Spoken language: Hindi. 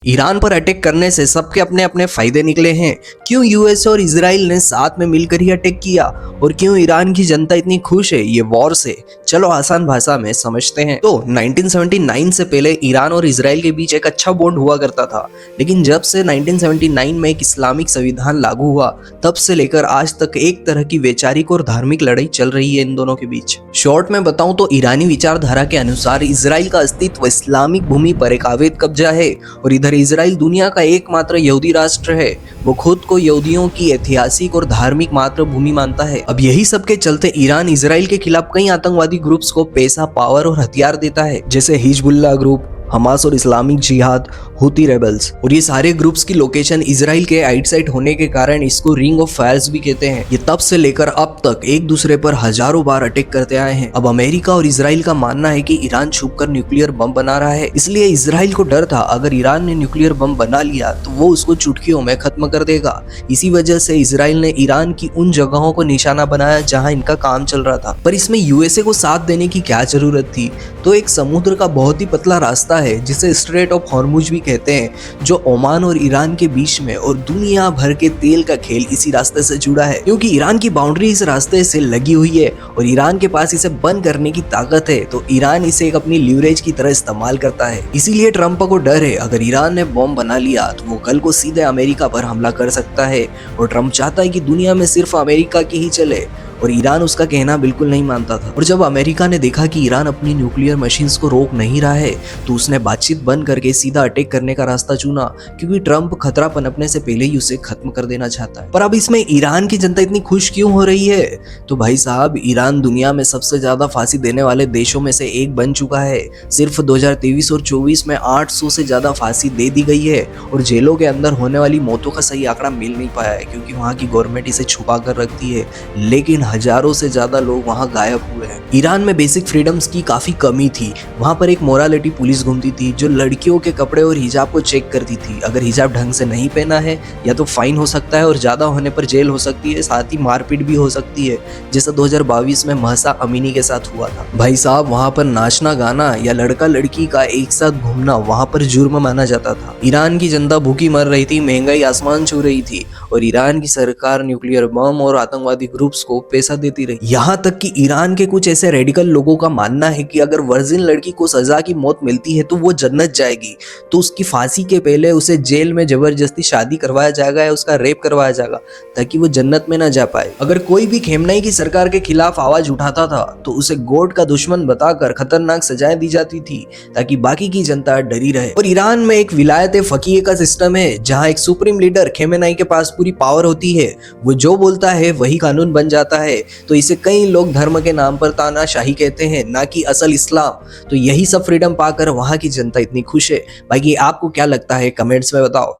ईरान पर अटैक करने से सबके अपने अपने फायदे निकले हैं। क्यों यूएस और इजराइल ने साथ में मिलकर ही अटैक किया और क्यों ईरान की जनता इतनी खुश है ये वॉर से, चलो आसान भाषा में समझते हैं। तो 1979 से पहले ईरान और इजराइल के बीच एक अच्छा बॉन्ड हुआ करता था, लेकिन जब से 1979 में एक इस्लामिक संविधान लागू हुआ तब से लेकर आज तक एक तरह की वैचारिक और धार्मिक लड़ाई चल रही है इन दोनों के बीच। शॉर्ट में बताऊं तो ईरानी विचारधारा के अनुसार इजराइल का अस्तित्व इस्लामिक भूमि पर एक अवैध कब्जा है और इधर इजराइल दुनिया का एकमात्र यहूदी राष्ट्र है। वो खुद को यहूदियों की ऐतिहासिक और धार्मिक मातृभूमि मानता है। अब यही सब के चलते ईरान इजराइल के खिलाफ कई आतंकवादी ग्रुप्स को पैसा, पावर और हथियार देता है, जैसे हिजबुल्लाह ग्रुप, हमास और इस्लामिक जिहाद, हुती रेबल्स। और ये सारे ग्रुप्स की लोकेशन इजराइल के आउटसाइड होने के कारण इसको रिंग ऑफ फायर्स भी कहते हैं। ये तब से लेकर अब तक एक दूसरे पर हजारों बार अटैक करते आए हैं। अब अमेरिका और इजराइल का मानना है कि ईरान छुपकर न्यूक्लियर बम बना रहा है, इसलिए इजराइल को डर था अगर ईरान ने न्यूक्लियर बम बना लिया तो वो उसको चुटकियों में खत्म कर देगा। इसी वजह से इजराइल ने ईरान की उन जगहों को निशाना बनाया जहां इनका काम चल रहा था। पर इसमें यूएसए को साथ देने की क्या जरूरत थी? तो एक समुद्र का बहुत ही पतला रास्ता है जिसे स्ट्रेट ऑफ हॉर्मुज भी कहते हैं, जो ओमान और ईरान के बीच में और दुनिया भर के तेल का खेल इसी रास्ते से जुड़ा है। क्योंकि ईरान की बाउंड्री इस रास्ते से लगी हुई है और ईरान के पास इसे बंद करने की ताकत है, तो ईरान इसे एक अपनी लीवरेज की तरह इस्तेमाल करता है। इसीलिए ट्रंप को डर है अगर ईरान ने बॉम्ब बना लिया तो वो कल को सीधे अमेरिका पर हमला कर सकता है। और ट्रंप चाहता है कि दुनिया में सिर्फ अमेरिका की ही चले, और ईरान उसका कहना बिल्कुल नहीं मानता था। और जब अमेरिका ने देखा कि ईरान अपनी न्यूक्लियर मशीन्स को रोक नहीं रहा है तो उसने बातचीत बंद करके सीधा अटैक करने का रास्ता चुना, क्योंकि ट्रंप खतरा पनपने से पहले ही उसे खत्म कर देना चाहता है। पर अब इसमें ईरान की जनता इतनी खुश क्यों हो रही है? तो भाई साहब, ईरान दुनिया में सबसे ज्यादा फांसी देने वाले देशों में से एक बन चुका है। सिर्फ 2023 और 24 में 800 से ज्यादा फांसी दे दी गई है और जेलों के अंदर होने वाली मौतों का सही आंकड़ा मिल नहीं पाया है, क्योंकि वहाँ की गवर्नमेंट इसे छुपा कर रखती है, लेकिन हजारों से ज्यादा लोग वहां गायब हुए हैं। ईरान में बेसिक फ्रीडम्स की काफी कमी थी। वहां पर एक मोरालिटी पुलिस घूमती थी जो लड़कियों के कपड़े और हिजाब को चेक करती थी। अगर हिजाब ढंग से नहीं पहना है या तो फाइन हो सकता है और ज्यादा होने पर जेल हो सकती है, साथ ही मारपीट भी हो सकती है, जैसा 2022 में महसा अमीनी के साथ हुआ था। भाई साहब, वहां पर नाचना गाना या लड़का लड़की का एक साथ घूमना वहां पर जुर्म माना जाता था। ईरान की जनता भूखी मर रही थी, महंगाई आसमान छू रही थी और ईरान की सरकार न्यूक्लियर बम और आतंकवादी ग्रुप्स को पैसा देती रही। यहाँ तक कि ईरान के कुछ ऐसे रेडिकल लोगों का मानना है कि अगर वर्जिन लड़की को सजा की मौत मिलती है तो वो जन्नत जाएगी, तो उसकी फांसी के पहले उसे जेल में जबरदस्ती शादी करवाया जाएगा या उसका रेप करवाया जाएगा ताकि वो जन्नत में ना जा पाए। अगर कोई भी खेमनेई की सरकार के खिलाफ आवाज उठाता था तो उसे गॉड का दुश्मन बताकर खतरनाक सजाएं दी जाती थी ताकि बाकी की जनता डरी रहे। और ईरान में एक विलायत फकीह का सिस्टम है जहाँ एक सुप्रीम लीडर खेमेनेई के पास पूरी पावर होती है, वो जो बोलता है वही कानून बन जाता है। तो इसे कई लोग धर्म के नाम पर तानाशाही कहते हैं, ना कि असल इस्लाम। तो यही सब फ्रीडम पाकर वहां की जनता इतनी खुश है। बाकी आपको क्या लगता है, कमेंट्स में बताओ।